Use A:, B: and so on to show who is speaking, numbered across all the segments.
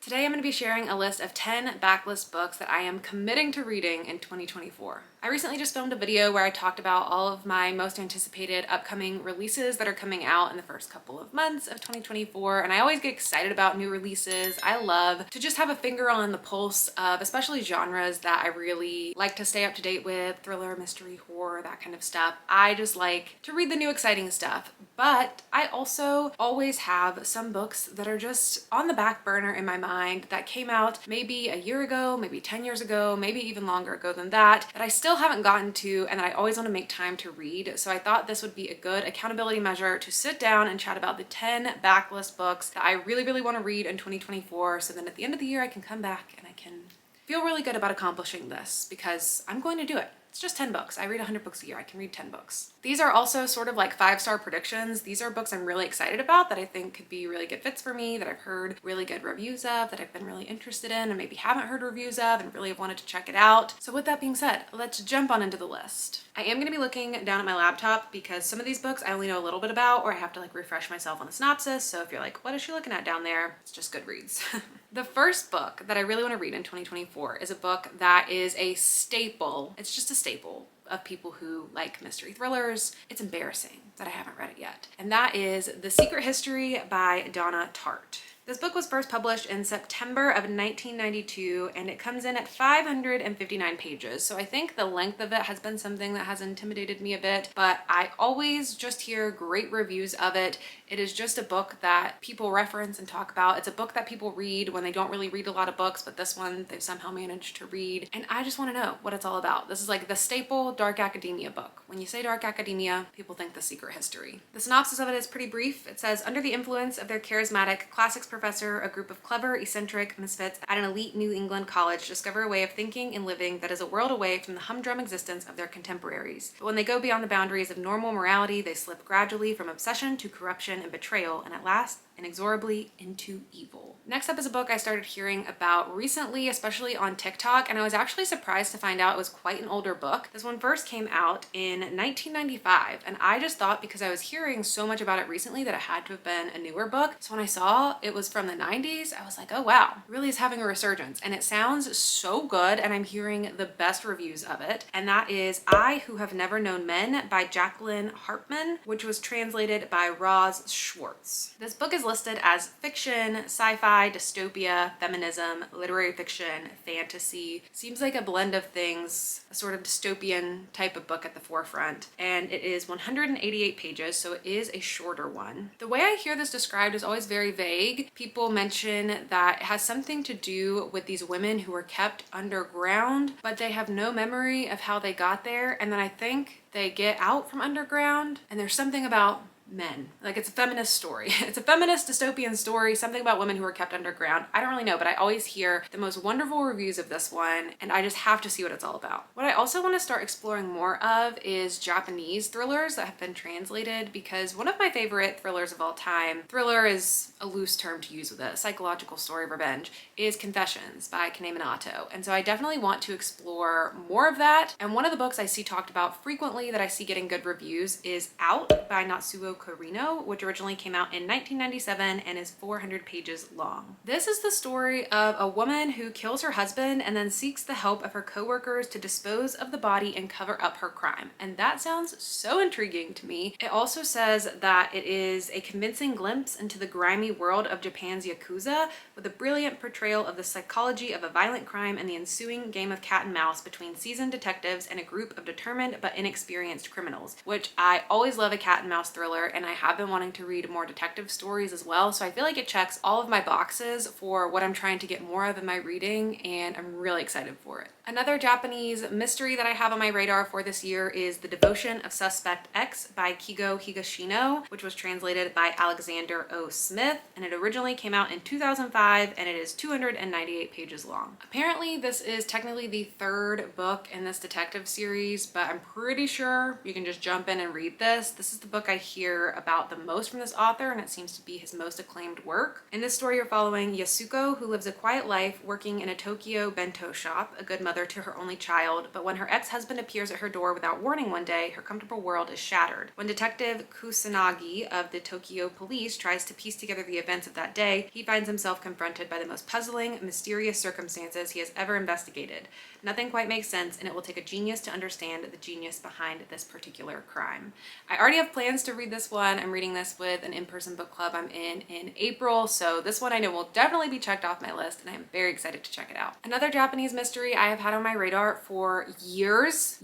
A: Today I'm going to be sharing a list of 10 backlist books that I am committing to reading in 2024. I recently just filmed a video where I talked about all of my most anticipated upcoming releases that are coming out in the first couple of months of 2024, and I always get excited about new releases. I love to just have a finger on the pulse of especially genres that I really like to stay up to date with: thriller, mystery, horror, that kind of stuff. I just like to read the new exciting stuff, but I also always have some books that are just on the back burner in my mind that came out maybe a year ago, maybe 10 years ago, maybe even longer ago than that I still haven't gotten to and that I always want to make time to read. So I thought this would be a good accountability measure to sit down and chat about the 10 backlist books that I really want to read in 2024, so then at the end of the year I can come back and I can feel really good about accomplishing this, because I'm going to do it. It's just 10 books. I read 100 books a year. I can read 10 books. These are also sort of like 5-star predictions. These are books I'm really excited about that I think could be really good fits for me, that I've heard really good reviews of, that I've been really interested in and maybe haven't heard reviews of and really have wanted to check it out. So with that being said, let's jump on into the list. I am going to be looking down at my laptop because some of these books I only know a little bit about, or I have to like refresh myself on the synopsis. So if you're like, what is she looking at down there? It's just Goodreads. The first book that I really want to read in 2024 is a book that is a staple. It's just a staple of people who like mystery thrillers. It's embarrassing that I haven't read it yet. And that is The Secret History by Donna Tartt. This book was first published in September of 1992, and it comes in at 559 pages. So I think the length of it has been something that has intimidated me a bit, but I always just hear great reviews of it. It is just a book that people reference and talk about. It's a book that people read when they don't really read a lot of books, but this one they've somehow managed to read. And I just want to know what it's all about. This is like the staple dark academia book. When you say dark academia, people think The Secret History. The synopsis of it is pretty brief. It says, under the influence of their charismatic classics professor, a group of clever, eccentric misfits at an elite New England college discover a way of thinking and living that is a world away from the humdrum existence of their contemporaries. But when they go beyond the boundaries of normal morality, they slip gradually from obsession to corruption and betrayal, and at last, inexorably into evil. Next up is a book I started hearing about recently, especially on TikTok, and I was actually surprised to find out it was quite an older book. This one first came out in 1995, and I just thought because I was hearing so much about it recently that it had to have been a newer book. So when I saw it was from the 90s, I was like, oh wow, it really is having a resurgence, and it sounds so good, and I'm hearing the best reviews of it. And that is I Who Have Never Known Men by Jacqueline Hartman, which was translated by Roz Schwartz. This book is listed as fiction, sci-fi, dystopia, feminism, literary fiction, fantasy. Seems like a blend of things, a sort of dystopian type of book at the forefront. And it is 188 pages, so it is a shorter one. The way I hear this described is always very vague. People mention that it has something to do with these women who were kept underground, but they have no memory of how they got there. And then I think they get out from underground, and there's something about men. Like, it's a feminist story. It's a feminist dystopian story, something about women who are kept underground. I don't really know, but I always hear the most wonderful reviews of this one, and I just have to see what it's all about. What I also want to start exploring more of is Japanese thrillers that have been translated, because one of my favorite thrillers of all time, thriller is a loose term to use with a psychological story of revenge, is Confessions by Kane Minato. And so I definitely want to explore more of that. And one of the books I see talked about frequently that I see getting good reviews is Out by Natsuo Korino, which originally came out in 1997 and is 400 pages long. This is the story of a woman who kills her husband and then seeks the help of her coworkers to dispose of the body and cover up her crime. And that sounds so intriguing to me. It also says that it is a convincing glimpse into the grimy world of Japan's Yakuza, with a brilliant portrayal of the psychology of a violent crime and the ensuing game of cat and mouse between seasoned detectives and a group of determined but inexperienced criminals, which I always love a cat and mouse thriller, and I have been wanting to read more detective stories as well. So I feel like it checks all of my boxes for what I'm trying to get more of in my reading, and I'm really excited for it. Another Japanese mystery that I have on my radar for this year is The Devotion of Suspect X by Kigo Higashino, which was translated by Alexander O. Smith, and it originally came out in 2005, and it is 298 pages long. Apparently, this is technically the third book in this detective series, but I'm pretty sure you can just jump in and read this. This is the book I hear hear about the most from this author, and it seems to be his most acclaimed work. In this story, you're following Yasuko, who lives a quiet life working in a Tokyo bento shop, a good mother to her only child, but when her ex-husband appears at her door without warning one day, her comfortable world is shattered. When Detective Kusanagi of the Tokyo police tries to piece together the events of that day, he finds himself confronted by the most puzzling, mysterious circumstances he has ever investigated. Nothing quite makes sense, and it will take a genius to understand the genius behind this particular crime. I already have plans to read this one. I'm reading this with an in-person book club I'm in April, so this one I know will definitely be checked off my list, and I'm very excited to check it out. Another Japanese mystery I have had on my radar for years.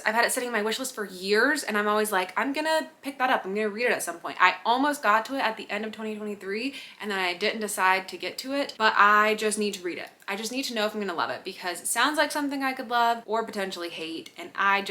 A: I've had it sitting on my wish list for years, and I'm always like, I'm gonna pick that up. I'm gonna read it at some point. I almost got to it at the end of 2023, and then I didn't decide to get to it, but I just need to read it. I just need to know if I'm gonna love it, because it sounds like something I could love or potentially hate, and I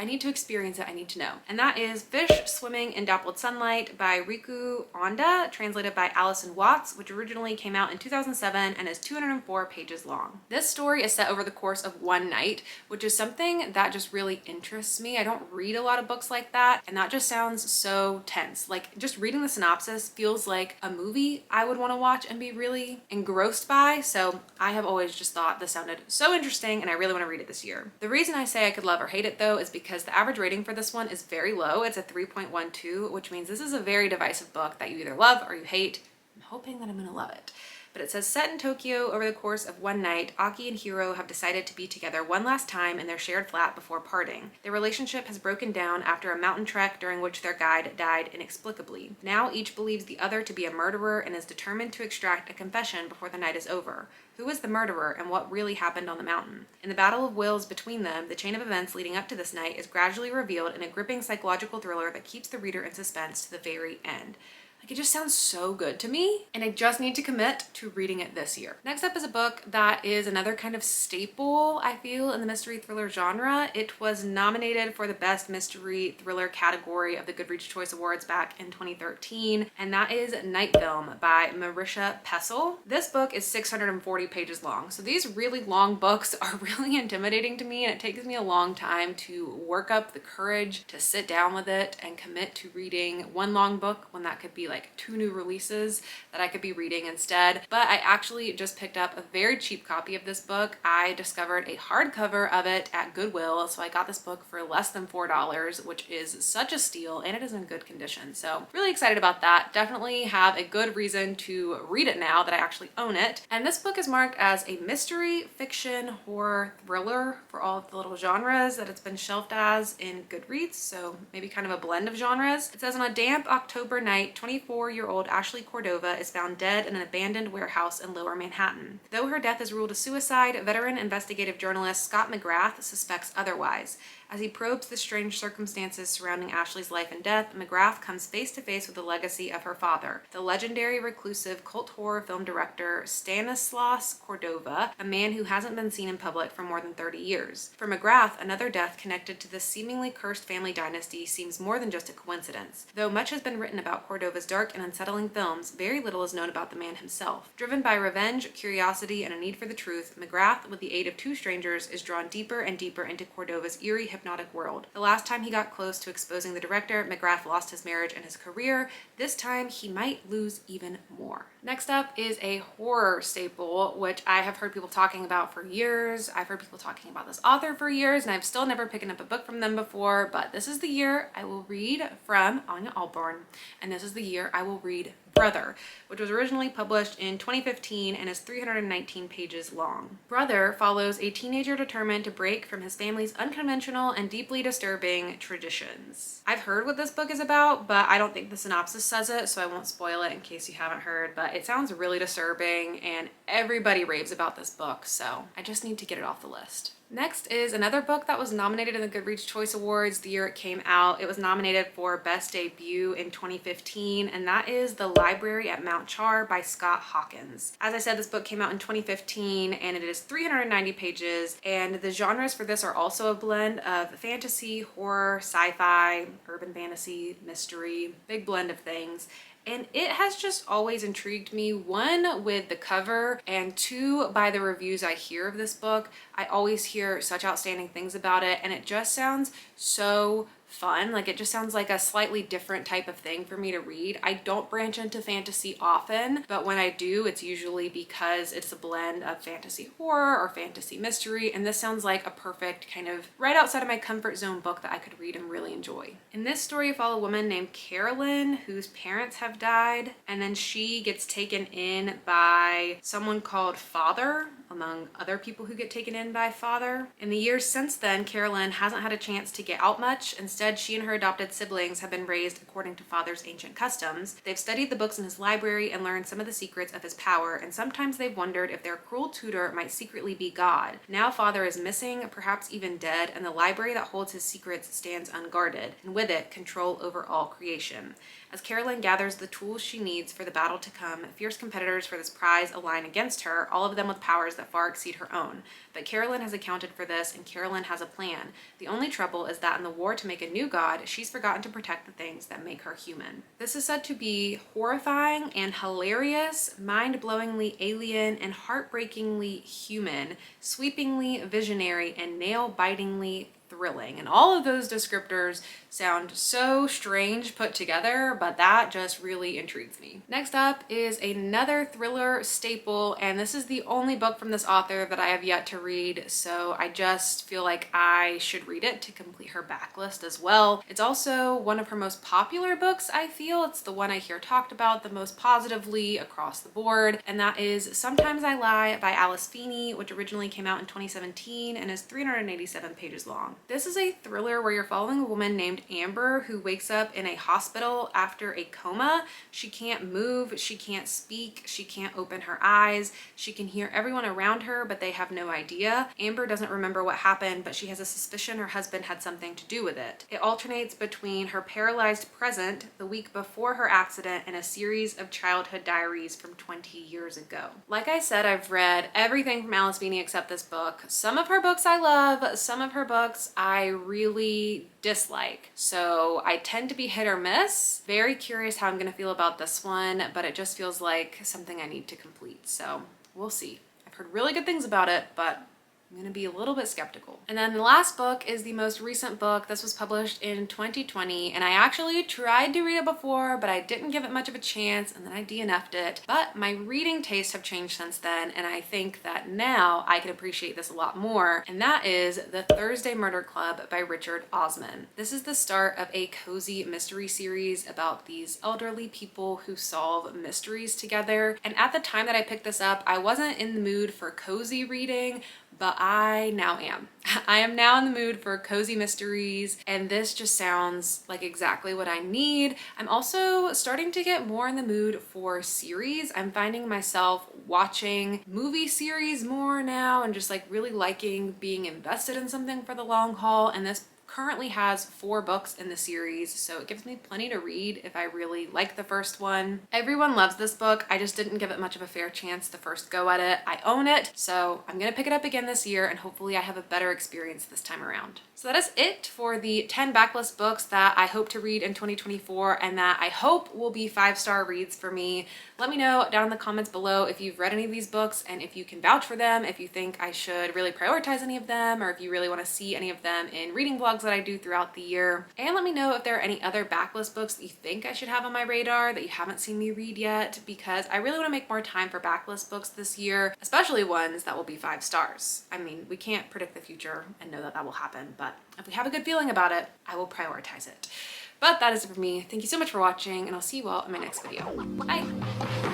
A: need to experience it. I need to know. And that is Fish Swimming in Dappled Sunlight by Riku Onda, translated by Allison Watts, which originally came out in 2007 and is 204 pages long. This story is set over the course of one night, which is something that just really interests me. I don't read a lot of books like that, and that just sounds so tense. Like, just reading the synopsis feels like a movie I would want to watch and be really engrossed by, so I have always just thought this sounded so interesting, and I really want to read it this year. The reason I say I could love or hate it, though, is because the average rating for this one is very low. It's a 3.12, which means this is a very divisive book that you either love or you hate. I'm hoping that I'm gonna love it. But it says, set in Tokyo over the course of one night, Aki and Hiro have decided to be together one last time in their shared flat before parting. Their relationship has broken down after a mountain trek during which their guide died inexplicably. Now each believes the other to be a murderer and is determined to extract a confession before the night is over. Who is the murderer and what really happened on the mountain? In the battle of wills between them, the chain of events leading up to this night is gradually revealed in a gripping psychological thriller that keeps the reader in suspense to the very end. Like, it just sounds so good to me, and I just need to commit to reading it this year. Next up is a book that is another kind of staple, I feel, in the mystery thriller genre. It was nominated for the Best Mystery Thriller category of the Goodreads Choice Awards back in 2013, and that is Night Film by Marisha Pessel. This book is 640 pages long, so these really long books are really intimidating to me, and it takes me a long time to work up the courage to sit down with it and commit to reading one long book when that could be like 2 new releases that I could be reading instead. But I actually just picked up a very cheap copy of this book. I discovered a hardcover of it at Goodwill, so I got this book for less than $4, which is such a steal, and it is in good condition. So really excited about that. Definitely have a good reason to read it now that I actually own it. And this book is marked as a mystery, fiction, horror, thriller for all of the little genres that it's been shelved as in Goodreads, so maybe kind of a blend of genres. It says, on a damp October night, 24-year-old Ashley Cordova is found dead in an abandoned warehouse in Lower Manhattan. Though her death is ruled a suicide, veteran investigative journalist Scott McGrath suspects otherwise. As he probes the strange circumstances surrounding Ashley's life and death, McGrath comes face to face with the legacy of her father, the legendary reclusive cult horror film director Stanislas Cordova, a man who hasn't been seen in public for more than 30 years. For McGrath, another death connected to this seemingly cursed family dynasty seems more than just a coincidence. Though much has been written about Cordova's dark and unsettling films, very little is known about the man himself. Driven by revenge, curiosity, and a need for the truth, McGrath, with the aid of 2 strangers, is drawn deeper and deeper into Cordova's eerie hypnotic world. The last time he got close to exposing the director, McGrath lost his marriage and his career. This time, he might lose even more. Next up is a horror staple, which I have heard people talking about for years. I've heard people talking about this author for years, and I've still never picked up a book from them before, but this is the year I will read from Anya Alborn, and this is the year I will read Brother, which was originally published in 2015 and is 319 pages long. Brother follows a teenager determined to break from his family's unconventional and deeply disturbing traditions. I've heard what this book is about, but I don't think the synopsis says it, so I won't spoil it in case you haven't heard, but it sounds really disturbing and everybody raves about this book, so I just need to get it off the list. Next is another book that was nominated in the Goodreads Choice Awards the year it came out. It was nominated for Best Debut in 2015, and that is The Library at Mount Char by Scott Hawkins. As I said, this book came out in 2015, and it is 390 pages, and the genres for this are also a blend of fantasy, horror, sci-fi, urban fantasy, mystery, big blend of things. And it has just always intrigued me, 1, with the cover, and 2, by the reviews I hear of this book. I always hear such outstanding things about it, and it just sounds so fun. Like, it just sounds like a slightly different type of thing for me to read. I don't branch into fantasy often, but when I do, it's usually because it's a blend of fantasy horror or fantasy mystery, and this sounds like a perfect kind of right outside of my comfort zone book that I could read and really enjoy. In this story, you follow a woman named Carolyn whose parents have died, and then she gets taken in by someone called Father, among other people who get taken in by Father. In the years since then, Carolyn hasn't had a chance to get out much. Instead, she and her adopted siblings have been raised according to Father's ancient customs. They've studied the books in his library and learned some of the secrets of his power, and sometimes they've wondered if their cruel tutor might secretly be God. Now Father is missing, perhaps even dead, and the library that holds his secrets stands unguarded, and with it, control over all creation. As Carolyn gathers the tools she needs for the battle to come, fierce competitors for this prize align against her, all of them with powers that far exceed her own. But Carolyn has accounted for this, and Carolyn has a plan. The only trouble is that in the war to make a new god, she's forgotten to protect the things that make her human. This is said to be horrifying and hilarious, mind-blowingly alien and heartbreakingly human, sweepingly visionary, and nail-bitingly thrilling. And all of those descriptors sound so strange put together, but that just really intrigues me. Next up is another thriller staple, and this is the only book from this author that I have yet to read, so I just feel like I should read it to complete her backlist as well. It's also one of her most popular books, I feel. It's the one I hear talked about the most positively across the board, and that is Sometimes I Lie by Alice Feeney, which originally came out in 2017 and is 387 pages long. This is a thriller where you're following a woman named Amber who wakes up in a hospital after a coma. She can't move, she can't speak, she can't open her eyes, she can hear everyone around her, but they have no idea. Amber doesn't remember what happened, but she has a suspicion her husband had something to do with it. It alternates between her paralyzed present, the week before her accident, and a series of childhood diaries from 20 years ago. Like I said, I've read everything from Alice Feeney except this book. Some of her books I love, some of her books I really dislike. So I tend to be hit or miss. Very curious how I'm gonna feel about this one, but it just feels like something I need to complete. So we'll see. I've heard really good things about it, but I'm gonna be a little bit skeptical. And then the last book is the most recent book. This was published in 2020, and I actually tried to read it before, but I didn't give it much of a chance, and then I DNF'd it. But my reading tastes have changed since then, and I think that now I can appreciate this a lot more, and that is The Thursday Murder Club by Richard Osman. This is the start of a cozy mystery series about these elderly people who solve mysteries together. And at the time that I picked this up, I wasn't in the mood for cozy reading, but I now am. I am now in the mood for cozy mysteries, and this just sounds like exactly what I need. I'm also starting to get more in the mood for series. I'm finding myself watching movie series more now and just like really liking being invested in something for the long haul, and this currently has 4 books in the series, so it gives me plenty to read if I really like the first one. Everyone loves this book. I just didn't give it much of a fair chance the first go at it. I own it, so I'm gonna pick it up again this year, and hopefully I have a better experience this time around. So that is it for the 10 backlist books that I hope to read in 2024 and that I hope will be 5-star reads for me. Let me know down in the comments below if you've read any of these books and if you can vouch for them, if you think I should really prioritize any of them, or if you really want to see any of them in reading vlogs that I do throughout the year. And let me know if there are any other backlist books that you think I should have on my radar that you haven't seen me read yet, because I really want to make more time for backlist books this year, especially ones that will be 5 stars. I mean, we can't predict the future and know that that will happen, but if we have a good feeling about it, I will prioritize it. But that is it for me. Thank you so much for watching, and I'll see you all in my next video. Bye!